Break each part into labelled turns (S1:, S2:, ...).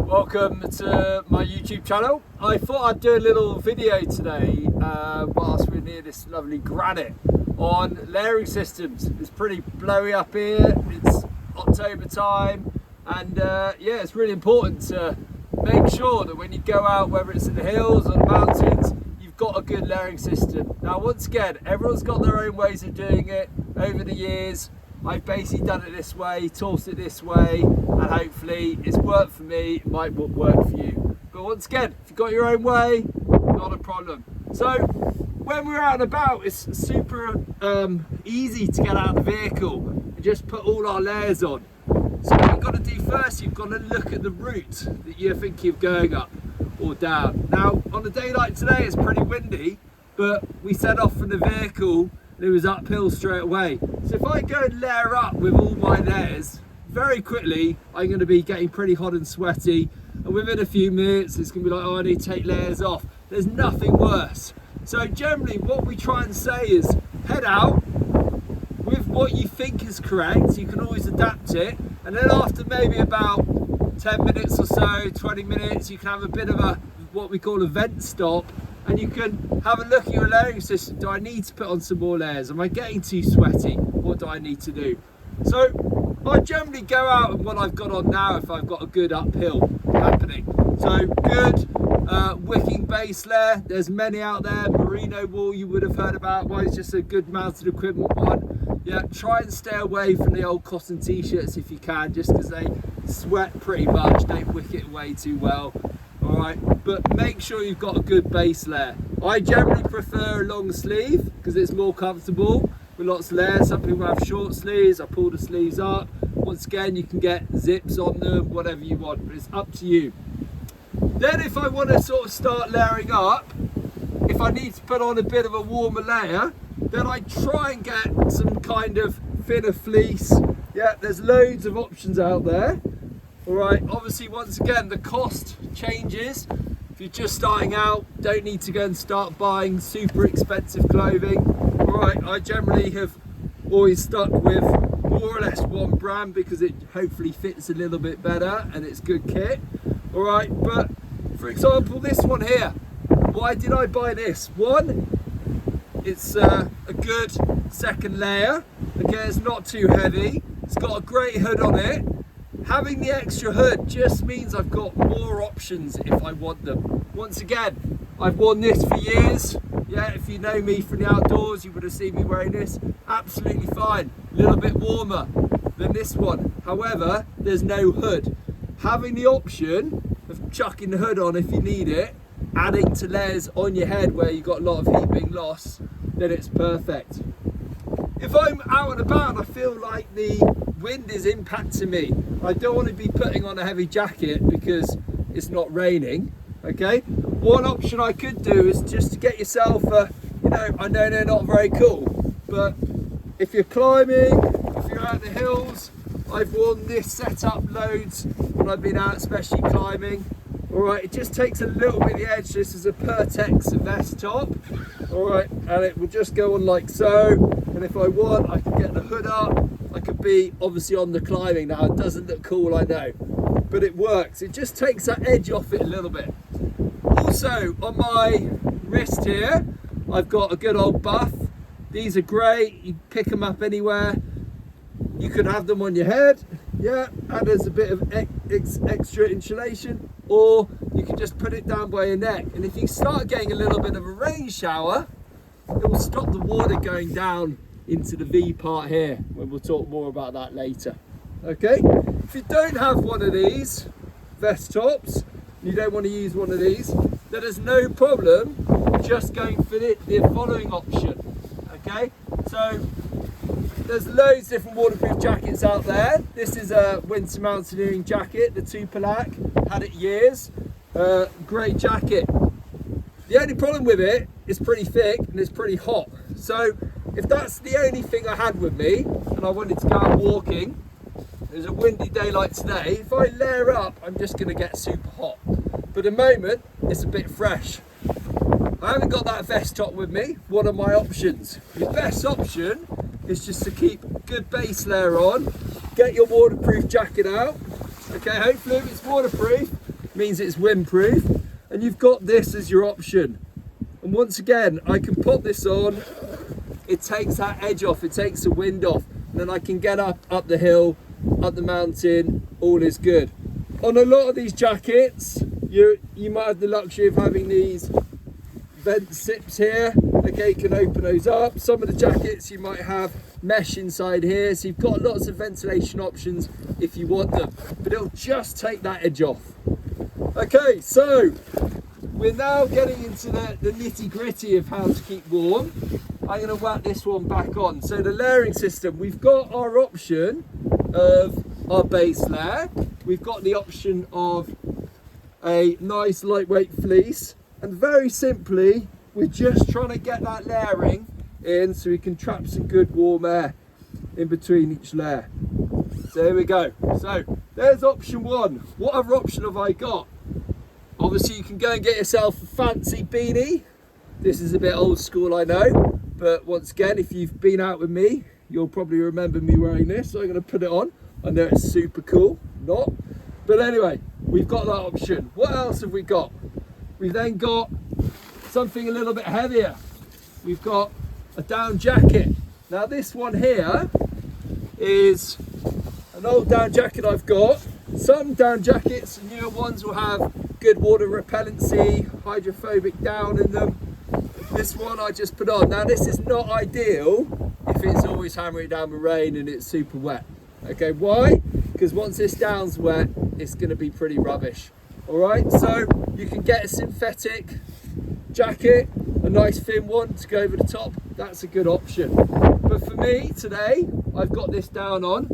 S1: Welcome to my YouTube channel. I thought I'd do a little video today whilst we're near this lovely granite on layering systems. It's pretty blowy up here, it's October time, and yeah, it's really important to make sure that when you go out, whether it's in the hills or the mountains, you've got a good layering system. Now once again, everyone's got their own ways of doing it over the years. I've basically done it this way, taught it this way, and hopefully it's worked for me, it might work for you. But once again, if you've got your own way, not a problem. So when we're out and about, it's super easy to get out of the vehicle and just put all our layers on. So what you've got to do first, you've got to look at the route that you're thinking of going up or down. Now on a day like today, it's pretty windy, but we set off from the vehicle and it was uphill straight away. So if I go and layer up with all my layers, very quickly I'm going to be getting pretty hot and sweaty, and within a few minutes it's going to be like, oh, I need to take layers off. There's nothing worse. So generally what we try and say is head out with what you think is correct. You can always adapt it, and then after maybe about 10 minutes or so, 20 minutes, you can have a bit of a what we call a vent stop, and you can have a look at your layering system. Do I need to put on some more layers? Am I getting too sweaty? What do I need to do? So I generally go out with what I've got on now if I've got a good uphill happening. So good wicking base layer. There's many out there. Merino wool you would have heard about. One is just a good mounted equipment one. Yeah, try and stay away from the old cotton t-shirts if you can, just because they sweat pretty much. Don't wick it away too well. Alright, but make sure you've got a good base layer. I generally prefer a long sleeve because it's more comfortable with lots of layers. Some people have short sleeves. I pull the sleeves up. Once again, you can get zips on them, whatever you want, but it's up to you. Then if I want to sort of start layering up, if I need to put on a bit of a warmer layer, then I try and get some kind of thinner fleece. Yeah, there's loads of options out there. Alright, obviously once again the cost changes. If you're just starting out, don't need to go and start buying super expensive clothing. Alright, I generally have always stuck with more or less one brand because it hopefully fits a little bit better and it's good kit. Alright, but for example this one here, why did I buy this? One, it's a good second layer. Okay, it's not too heavy, it's got a great hood on it. Having the extra hood just means I've got more options if I want them. Once again, I've worn this for years. Yeah, if you know me from the outdoors, you would have seen me wearing this. Absolutely fine. A little bit warmer than this one. However, there's no hood. Having the option of chucking the hood on if you need it, adding to layers on your head where you've got a lot of heat being lost, then it's perfect. If I'm out and about and I feel like the wind is impacting me, I don't want to be putting on a heavy jacket because it's not raining. Okay, one option I could do is just to get yourself a, I know they're not very cool, but if you're climbing, if you're out in the hills, I've worn this setup loads when I've been out, especially climbing. Alright, it just takes a little bit of the edge. This is a Pertex vest top. Alright, and it will just go on like so. And if I want, I can get the hood up. I could be obviously on the climbing now. It doesn't look cool, I know, but it works. It just takes that edge off it a little bit. Also, on my wrist here, I've got a good old buff. These are great. You pick them up anywhere. You can have them on your head. Yeah, and there's a bit of extra insulation, or you can just put it down by your neck. And if you start getting a little bit of a rain shower, it will stop the water going down into the V part here, when we'll talk more about that later. Okay, if you don't have one of these vest tops, you don't want to use one of these, then there's no problem just going for the following option. Okay, so there's loads of different waterproof jackets out there. This is a winter mountaineering jacket, the Tupalac, had it years. Great jacket. The only problem with it, it's pretty thick and it's pretty hot. So if that's the only thing I had with me and I wanted to go out walking, there's a windy day like today, if I layer up, I'm just going to get super hot. But at the moment, it's a bit fresh. I haven't got that vest top with me. What are my options? Your best option is just to keep a good base layer on, get your waterproof jacket out. Okay, hopefully if it's waterproof, means it's windproof, and you've got this as your option. And once again, I can pop this on, it takes that edge off, it takes the wind off, and then I can get up the hill, up the mountain, all is good. On a lot of these jackets, you might have the luxury of having these vent zips here. Okay, you can open those up. Some of the jackets you might have mesh inside here, so you've got lots of ventilation options if you want them, but it'll just take that edge off. Okay, so we're now getting into the nitty gritty of how to keep warm. I'm going to whack this one back on. So the layering system, we've got our option of our base layer. We've got the option of a nice lightweight fleece, and very simply, we're just trying to get that layering in so we can trap some good warm air in between each layer. So here we go. So there's option one. What other option have I got? Obviously you can go and get yourself a fancy beanie. This is a bit old school, I know, but once again, if you've been out with me, you'll probably remember me wearing this, so I'm going to put it on. I know it's super cool, not, but anyway, we've got that option. What else have we got? We've then got something a little bit heavier. We've got a down jacket. Now this one here is an old down jacket I've got. Some down jackets, newer ones, will have good water repellency, hydrophobic down in them. This one I just put on. Now this is not ideal if it's always hammering down with rain and it's super wet. Okay, why? Because once this down's wet, it's going to be pretty rubbish. All right, so you can get a synthetic jacket, a nice thin one to go over the top. That's a good option. But for me today, I've got this down on.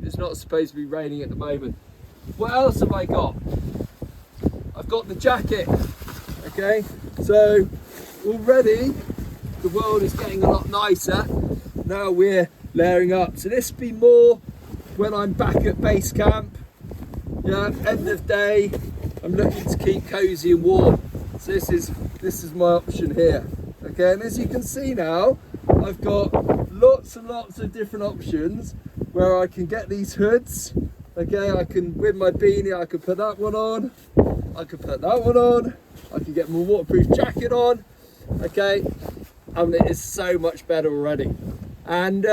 S1: It's not supposed to be raining at the moment. What else have I got? I've got the jacket. Okay, so already the world is getting a lot nicer. Now we're layering up. So this will be more when I'm back at base camp. Yeah, end of day, I'm looking to keep cozy and warm. So this is my option here. Okay, and as you can see now, I've got lots and lots of different options where I can get these hoods. Okay, I can, with my beanie, I can put that one on. I can put that one on. I can get my waterproof jacket on. Okay, I mean, it is so much better already. And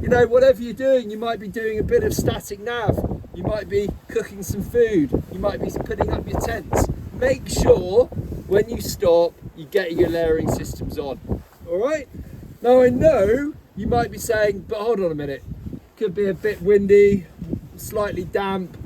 S1: you know, whatever you're doing, you might be doing a bit of static nav. You might be cooking some food. You might be putting up your tents. Make sure when you stop, you get your layering systems on. All right. Now I know you might be saying, but hold on a minute. Could be a bit windy, slightly damp.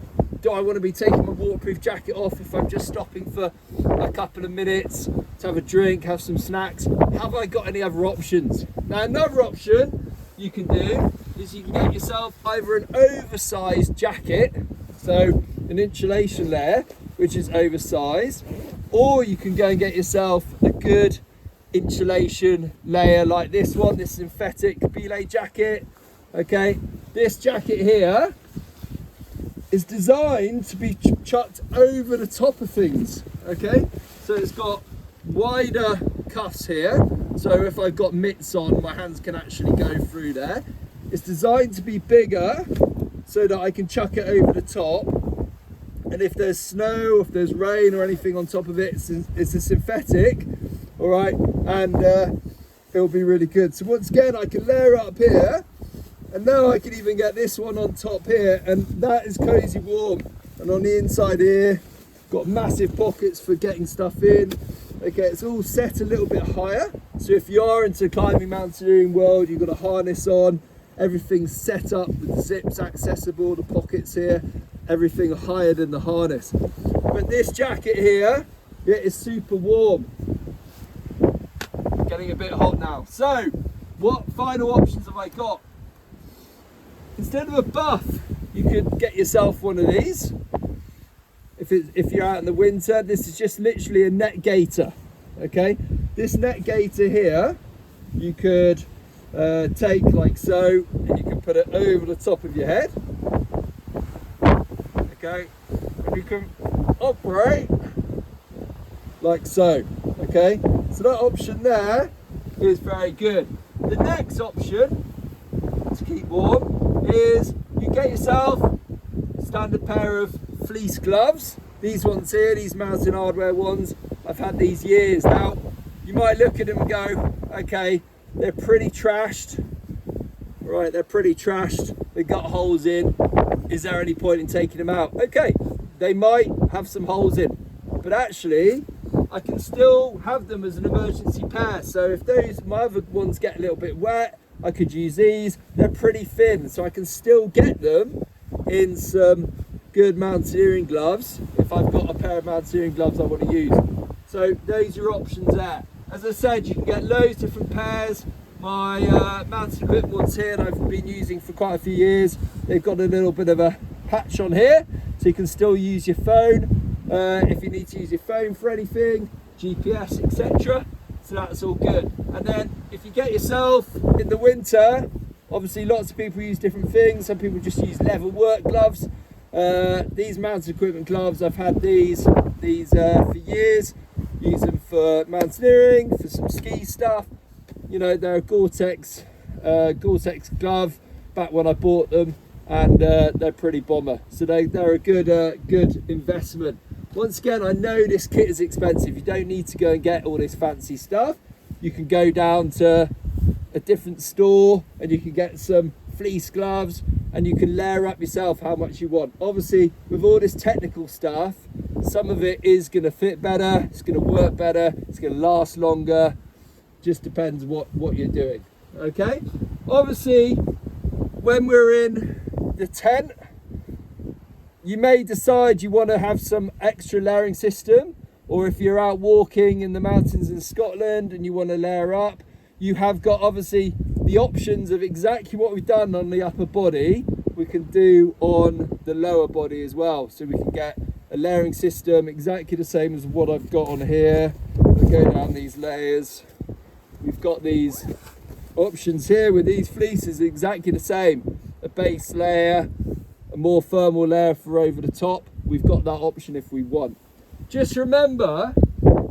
S1: Do I want to be taking my waterproof jacket off if I'm just stopping for a couple of minutes to have a drink, have some snacks? Have I got any other options? Now another option you can do is you can get yourself either an oversized jacket, so an insulation layer which is oversized, or you can go and get yourself a good insulation layer like this one, this synthetic belay jacket. Okay, this jacket here is designed to be chucked over the top of things. Okay, so it's got wider cuffs here, so if I've got mitts on, my hands can actually go through there. It's designed to be bigger so that I can chuck it over the top, and if there's snow, if there's rain or anything on top of it, it's a synthetic. All right, and it'll be really good. So once again, I can layer up here, and now I can even get this one on top here, and that is cozy warm. And on the inside here, got massive pockets for getting stuff in. Okay, it's all set a little bit higher, so if you are into climbing mountaineering world, you've got a harness on, everything's set up with the zips accessible, the pockets here, everything higher than the harness. But this jacket here, it is super warm. Getting a bit hot now. So what final options have I got? Instead of a buff, you could get yourself one of these. If you're out in the winter, this is just literally a net gaiter. Okay, this net gaiter here, you could take like so, and you can put it over the top of your head. Okay, and you can operate like so. Okay, so that option there is very good. The next option to keep warm is you get yourself a standard pair of fleece gloves. These ones here, these Mountain Hardware ones, I've had these years. Now, you might look at them and go, okay, they're pretty trashed. Right, they're pretty trashed. They've got holes in. Is there any point in taking them out? Okay, they might have some holes in, but actually, I can still have them as an emergency pair. So if my other ones get a little bit wet, I could use these. They're pretty thin, so I can still get them in some good mountaineering gloves if I've got a pair of mountaineering gloves I want to use. So those are your options there. As I said, you can get loads of different pairs. My mountain equipment ones here that I've been using for quite a few years, they've got a little bit of a hatch on here, so you can still use your phone if you need to use your phone for anything, GPS, etc. So that's all good. And then if you get yourself in the winter, obviously lots of people use different things. Some people just use leather work gloves. These mountain equipment gloves, I've had these for years. Use them for mountaineering, for some ski stuff. You know, they're a Gore-Tex glove back when I bought them, and they're pretty bomber. So they're a good investment. Once again, I know this kit is expensive. You don't need to go and get all this fancy stuff. You can go down to a different store and you can get some fleece gloves and you can layer up yourself how much you want. Obviously, with all this technical stuff, some of it is going to fit better, it's going to work better, it's going to last longer. Just depends what you're doing. Okay, obviously when we're in the tent, you may decide you want to have some extra layering system, or if you're out walking in the mountains in Scotland and you want to layer up, you have got obviously the options of exactly what we've done on the upper body, we can do on the lower body as well. So we can get a layering system exactly the same as what I've got on here. We go down these layers. We've got these options here with these fleeces exactly the same. A base layer, a more thermal layer for over the top. We've got that option if we want. Just remember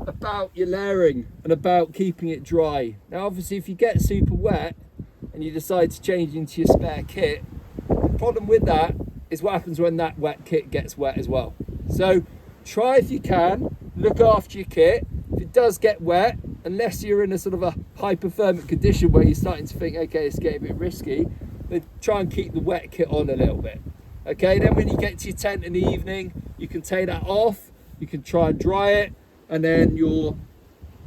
S1: about your layering and about keeping it dry. Now obviously if you get super wet and you decide to change into your spare kit, the problem with that is what happens when that wet kit gets wet as well. So try if you can, look after your kit. If it does get wet, unless you're in a sort of a hypothermic condition where you're starting to think, okay, it's getting a bit risky, then try and keep the wet kit on a little bit. Okay, then when you get to your tent in the evening, you can take that off, you can try and dry it, and then your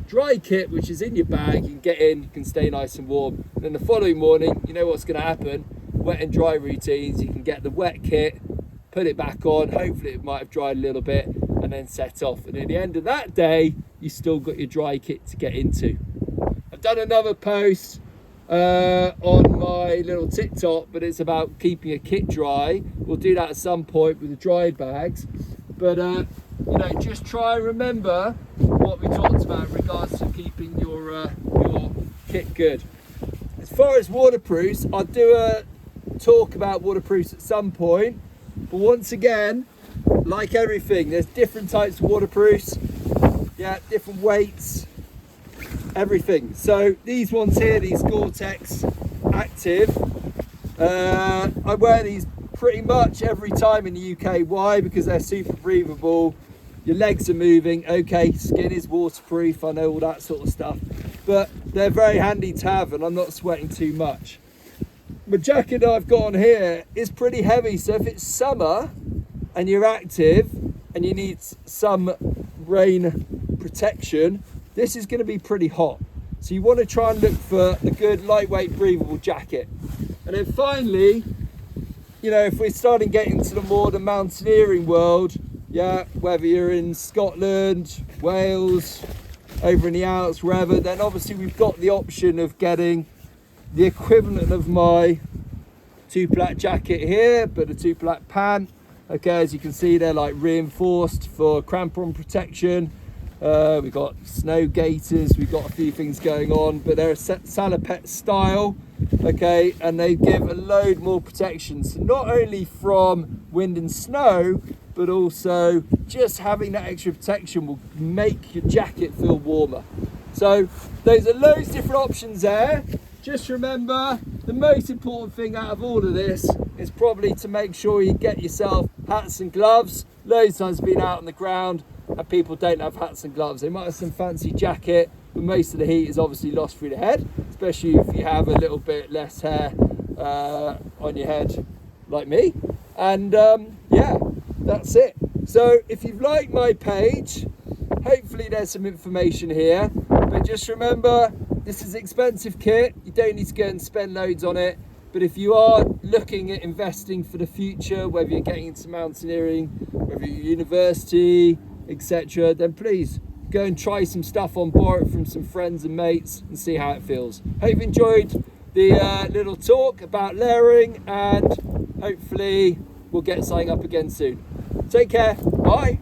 S1: dry kit, which is in your bag, you can get in, you can stay nice and warm. And then the following morning, you know what's going to happen. Wet and dry routines, you can get the wet kit, put it back on, hopefully it might have dried a little bit, and then set off. And at the end of that day, you still got your dry kit to get into. I've done another post on my little TikTok, but it's about keeping a kit dry. We'll do that at some point with the dried bags. But you know, just try and remember what we talked about in regards to keeping your kit good. As far as waterproofs, I'll do a talk about waterproofs at some point. But once again, like everything, there's different types of waterproofs. Yeah, different weights, everything. So these ones here, these Gore-Tex Active, I wear these pretty much every time in the UK. Why? Because they're super breathable. Your legs are moving. Okay, skin is waterproof. I know all that sort of stuff, but they're very handy to have, and I'm not sweating too much. My jacket that I've got on here is pretty heavy, so if it's summer and you're active and you need some rain protection, this is going to be pretty hot. So you want to try and look for a good lightweight breathable jacket. And then finally, you know, if we're starting getting into the more the mountaineering world, yeah, whether you're in Scotland, Wales, over in the Alps, wherever, then obviously we've got the option of getting the equivalent of my 2-plat jacket here, but a 2-plat pant. Okay, as you can see, they're like reinforced for crampon protection. We've got snow gaiters, we've got a few things going on, but they're a salopette style, okay, and they give a load more protection. So not only from wind and snow, but also just having that extra protection will make your jacket feel warmer. So there's loads of different options there. Just remember, the most important thing out of all of this is probably to make sure you get yourself hats and gloves, loads of times been out on the ground and people don't have hats and gloves. They might have some fancy jacket, but most of the heat is obviously lost through the head, especially if you have a little bit less hair on your head like me. And yeah, that's it. So if you've liked my page, hopefully there's some information here, but just remember, this is expensive kit. You don't need to go and spend loads on it. But if you are looking at investing for the future, whether you're getting into mountaineering, whether you're at university, etc., then please go and try some stuff on, borrow it from some friends and mates and see how it feels. Hope you enjoyed the little talk about layering, and hopefully we'll get something up again soon. Take care. Bye.